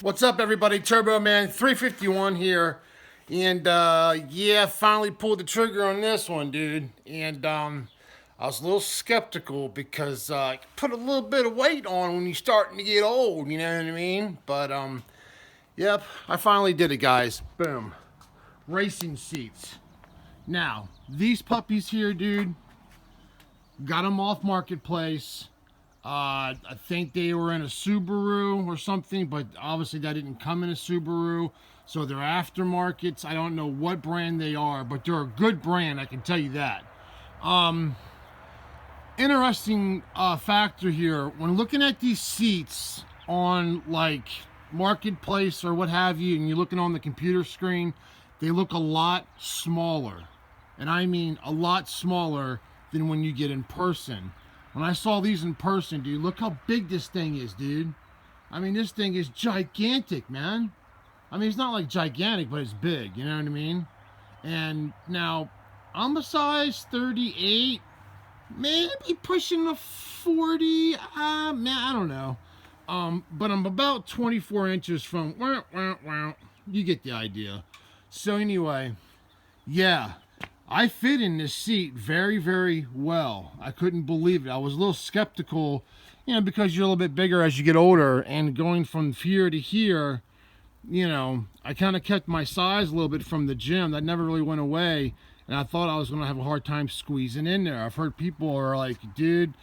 What's up, everybody? Turboman 351 here, and yeah, finally pulled the trigger on this one, dude. And I was a little skeptical because you put a little bit of weight on when you're starting to get old. You know what I mean? But yep, I finally did it, guys. Boom, racing seats. Now these puppies here, dude, got them off marketplace. I think they were in a Subaru or something, but obviously that didn't come in a Subaru. So they're aftermarkets. I don't know what brand they are, but they're a good brand, I can tell you that. Interesting factor here. When looking at these seats on like marketplace or what have you, and you're looking on the computer screen, they look a lot smaller. And I mean a lot smaller than when you get in person. When I saw these in person, dude, look how big this thing is, dude. I mean, this thing is gigantic, man. I mean, it's not like gigantic, but it's big, you know what I mean? And now, I'm a size 38, maybe pushing a 40, man, I don't know. But I'm about 24 inches from, you get the idea. So anyway, yeah. I fit in this seat very, very well. I couldn't believe it. I was a little skeptical, you know, because you're a little bit bigger as you get older, and going from here to here, you know, I kind of kept my size a little bit from the gym. That never really went away, and I thought I was going to have a hard time squeezing in there. I've heard people are like, dude,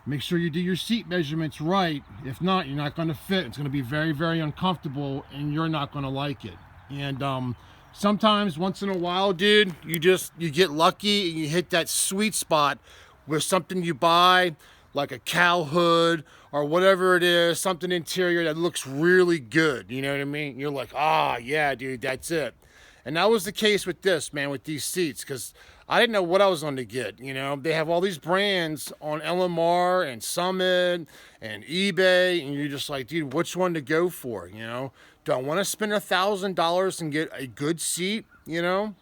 make sure you do your seat measurements right. If not, you're not going to fit. It's going to be very, very uncomfortable, and you're not going to like it. And sometimes, once in a while, dude, you get lucky and you hit that sweet spot with something you buy, like a cow hood or whatever it is, something interior that looks really good. You know what I mean? You're like, ah, yeah, dude, that's it. And that was the case with this, man, with these seats, because I didn't know what I was going to get. You know, they have all these brands on LMR and Summit and eBay, and you're just like, dude, which one to go for? You know, do I want to spend $1,000 and get a good seat? You know,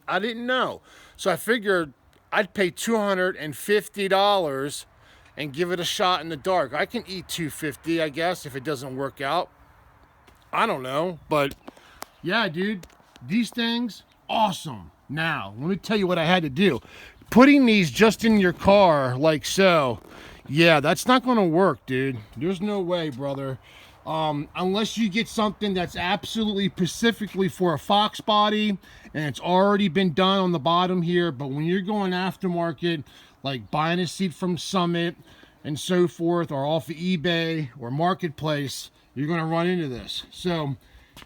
I didn't know, so I figured I'd pay $250 and give it a shot in the dark. I can eat $250, I guess, if it doesn't work out. I don't know, but yeah, dude, these things, awesome. Now, let me tell you what I had to do. Putting these just in your car like so, yeah, that's not going to work, dude. There's no way, brother. Unless you get something that's absolutely specifically for a Fox body and it's already been done on the bottom here. But when you're going aftermarket, like buying a seat from Summit and so forth, or off of eBay or Marketplace, you're going to run into this. So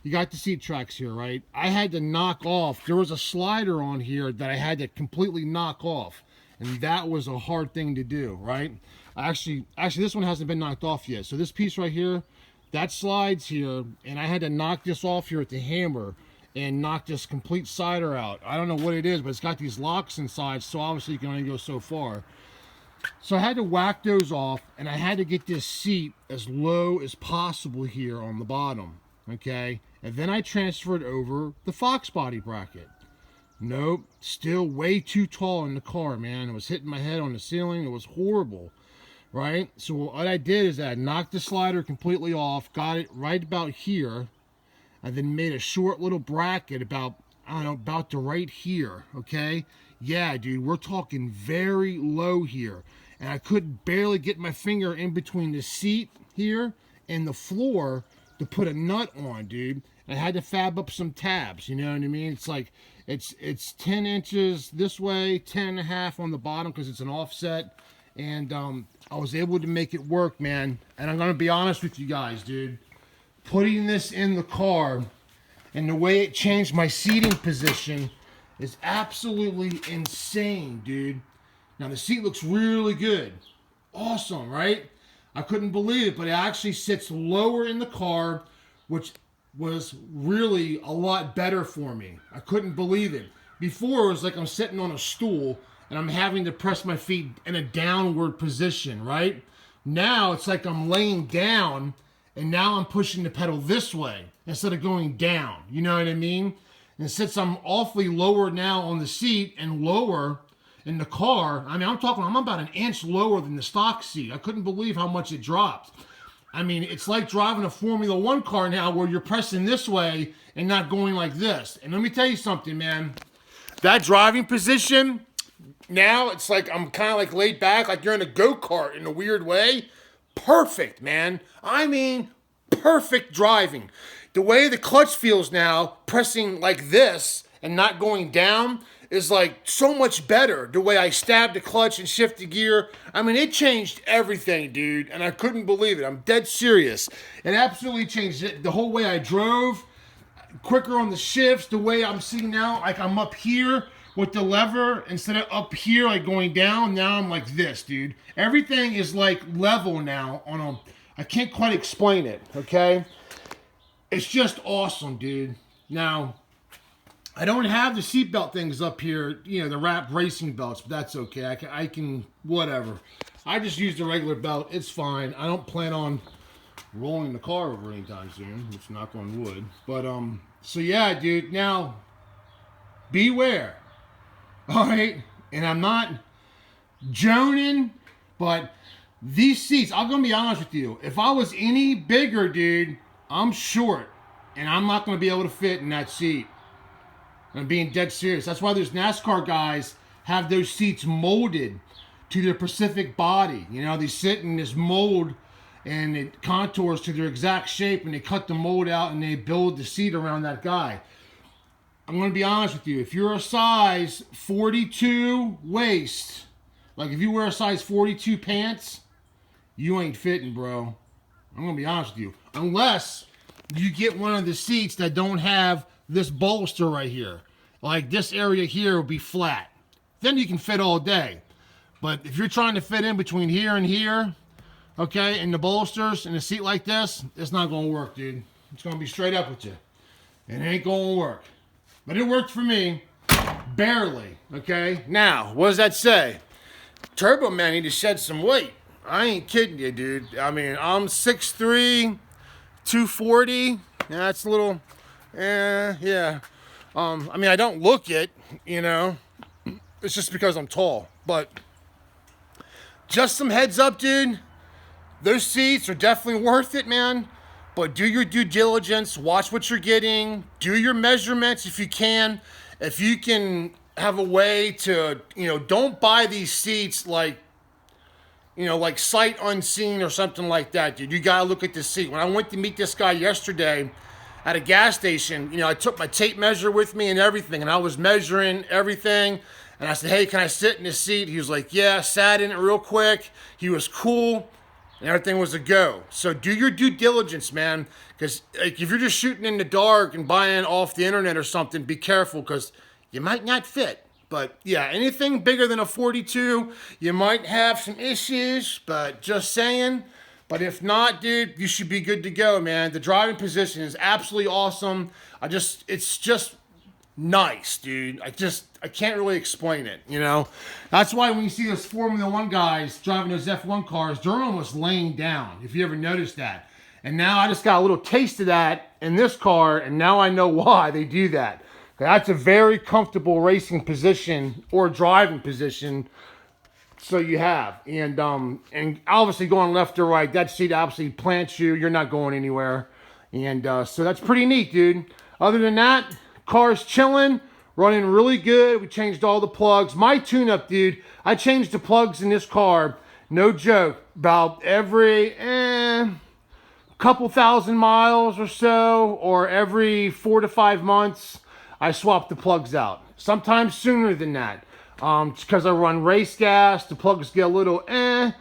you got the seat tracks here, right? I had to knock off. There was a slider on here that I had to completely knock off. And that was a hard thing to do, right? Actually, this one hasn't been knocked off yet. So this piece right here, that slides here, and I had to knock this off here with the hammer and knock this complete cider out. I don't know what it is, but it's got these locks inside, so obviously you can only go so far. So I had to whack those off, and I had to get this seat as low as possible here on the bottom, okay? And then I transferred over the Fox body bracket. Nope, still way too tall in the car, man. It was hitting my head on the ceiling. It was horrible. Right, so what I did is I knocked the slider completely off, got it right about here, and then made a short little bracket about, I don't know, about to right here, okay? Yeah, dude, we're talking very low here, and I could barely get my finger in between the seat here and the floor to put a nut on, dude. I had to fab up some tabs, you know what I mean? It's like, it's 10 inches this way, 10 and a half on the bottom because it's an offset. And I was able to make it work, man. And I'm gonna be honest with you guys, dude. Putting this in the car and the way it changed my seating position is absolutely insane, dude. Now the seat looks really good. Awesome, right? I couldn't believe it, but it actually sits lower in the car, which was really a lot better for me. I couldn't believe it. Before, it was like I'm sitting on a stool and I'm having to press my feet in a downward position, right? Now it's like I'm laying down and now I'm pushing the pedal this way instead of going down. You know what I mean? And since I'm awfully lower now on the seat and lower in the car, I mean, I'm about an inch lower than the stock seat. I couldn't believe how much it dropped. I mean, it's like driving a Formula One car now where you're pressing this way and not going like this. And let me tell you something, man. That driving position, now it's like I'm kind of like laid back, like you're in a go-kart in a weird way. Perfect, man. I mean, perfect driving. The way the clutch feels now, pressing like this and not going down, is like so much better. The way I stabbed the clutch and shift the gear. I mean, it changed everything, dude. And I couldn't believe it. I'm dead serious. It absolutely changed it. The whole way I drove, quicker on the shifts, the way I'm sitting now, like I'm up here with the lever instead of up here, like going down. Now I'm like this, dude. Everything is like level now on a, I can't quite explain it, okay? It's just awesome, dude. Now, I don't have the seatbelt things up here, you know, the wrap racing belts, but that's okay. I can, whatever. I just use the regular belt. It's fine. I don't plan on rolling the car over anytime soon, which knock on wood. But, so yeah, dude, now, beware. All right? And I'm not joning, but these seats, I'm going to be honest with you. If I was any bigger, dude, I'm short, and I'm not going to be able to fit in that seat. I'm being dead serious. That's why those NASCAR guys have those seats molded to their specific body. You know, they sit in this mold and it contours to their exact shape, and they cut the mold out and they build the seat around that guy. I'm going to be honest with you. If you're a size 42 waist, like if you wear a size 42 pants, you ain't fitting, bro. I'm going to be honest with you. Unless you get one of the seats that don't have this bolster right here. Like this area here will be flat. Then you can fit all day. But if you're trying to fit in between here and here, okay, and the bolsters and a seat like this, it's not going to work, dude. It's going to be straight up with you. It ain't going to work. But it worked for me. Barely, okay? Now, what does that say? Turboman need to shed some weight. I ain't kidding you, dude. I mean, I'm 6'3", 240. Yeah, that's a little... yeah. I mean, I don't look it, you know. It's just because I'm tall. But just some heads up, dude. Those seats are definitely worth it, man. But do your due diligence. Watch what you're getting. Do your measurements if you can. If you can have a way to, you know, don't buy these seats like, you know, like sight unseen or something like that, dude. You gotta look at the seat. When I went to meet this guy yesterday at a gas station, you know, I took my tape measure with me and everything, and I was measuring everything. And I said, hey, can I sit in this seat? He was like, yeah, sat in it real quick. He was cool, and everything was a go. So do your due diligence, man, because like, if you're just shooting in the dark and buying off the internet or something, be careful, because you might not fit. But yeah, anything bigger than a 42, you might have some issues, but just saying. But if not, dude, you should be good to go, man. The driving position is absolutely awesome. It's just nice, dude. I can't really explain it, you know? That's why when you see those Formula One guys driving those F1 cars, they're almost laying down, if you ever noticed that. And now I just got a little taste of that in this car, and now I know why they do that. That's a very comfortable racing position or driving position. So you have, and obviously going left or right, that seat absolutely plants you. You're not going anywhere, and so that's pretty neat, dude. Other than that, car's chilling, running really good. We changed all the plugs. My tune-up, dude, I changed the plugs in this car, no joke, about every couple thousand miles or so, or every 4 to 5 months, I swap the plugs out. Sometimes sooner than that. Because I run race gas, the plugs get a little and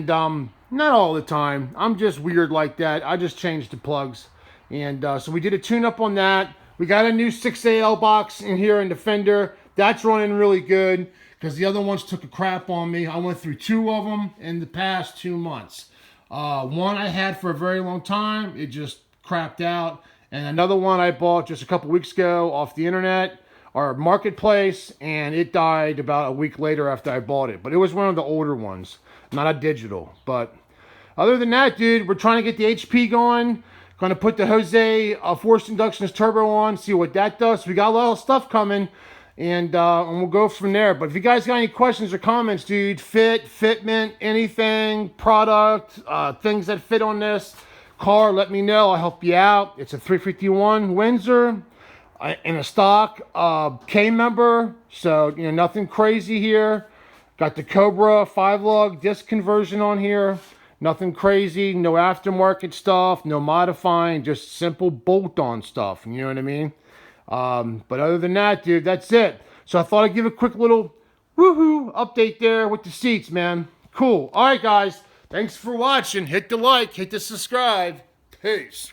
not all the time. I'm just weird like that. I just changed the plugs. And so we did a tune-up on that. We got a new 6AL box in here in the fender. That's running really good because the other ones took a crap on me. I went through 2 of them in the past 2 months. One I had for a very long time. It just crapped out. And another one I bought just a couple weeks ago off the internet or marketplace, and it died about a week later after I bought it. But it was one of the older ones, not a digital. But other than that, dude, we're trying to get the HP going. Going to put the Jose forced inductionist turbo on, see what that does. We got a lot of stuff coming, And we'll go from there. But if you guys got any questions or comments, dude, fitment, anything, product, things that fit on this car, let me know. I'll help you out. It's a 351 Windsor in a stock K member. So, you know, nothing crazy here. Got the Cobra 5-lug disc conversion on here. Nothing crazy. No aftermarket stuff. No modifying. Just simple bolt-on stuff. You know what I mean? But other than that, dude, that's it. So I thought I'd give a quick little woohoo update there with the seats, man. Cool. All right, guys. Thanks for watching. Hit the like, hit the subscribe. Peace.